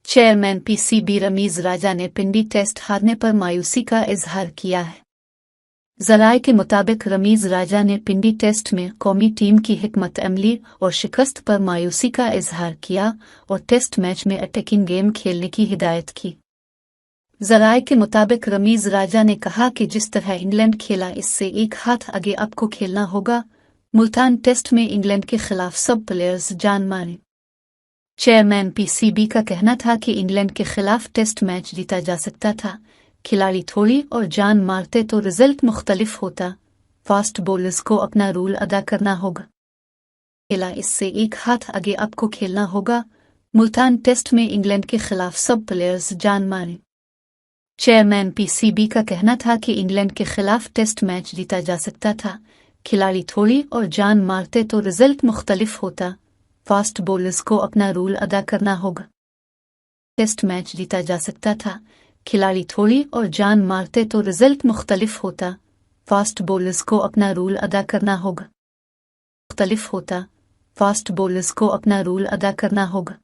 Chairman PCB Ramiz राजा ने पिंडी test हारने पर मायूसी का इजहार किया है। ज़राए के मुताबिक रमीज राजा ने पिंडी टेस्ट में कौमी टीम की हिकमत अमली और शिकस्त पर मायूसी का इजहार किया और टेस्ट मैच में अटैकिंग गेम खेलने की हिदायत की। ज़राए के मुताबिक रमीज राजा ने कहा कि जिस तरह इंग्लैंड खेला इससे एक हाथ आगे आपको खेलना होगा। मुल्तान टेस्ट में इंग्लैंड के खिलाफ सब प्लेयर्स जान मारे। चेयरमैन पीसीबी का कहना था कि इंग्लैंड के खिलाफ टेस्ट मैच जीता जा सकता था। खिलाड़ी थोड़ी और जान मारते तो रिजल्ट मुख्तलिफ होता। फास्ट बॉलर्स को अपना रूल अदा करना होगा। खेला इससे एक हाथ आगे आपको खेलना होगा। मुल्तान टेस्ट में इंग्लैंड के खिलाफ सब प्लेयर्स जान मारे। चेयरमैन पीसीबी का कहना था कि इंग्लैंड के खिलाफ टेस्ट मैच जीता जा सकता था। खिलाड़ी थोड़ी और जान मारते तो रिजल्ट मुख्तलिफ होता। फास्ट बॉलर्स को अपना रूल अदा करना होगा। टेस्ट मैच जीता जा सकता था। खिलाड़ी थोड़ी और जान मारते तो रिजल्ट मुख्तलिफ होता। फास्ट बॉलर्स को अपना रूल अदा करना होगा। मुख्तलिफ होता। फास्ट बॉलर्स को अपना रूल अदा करना होगा।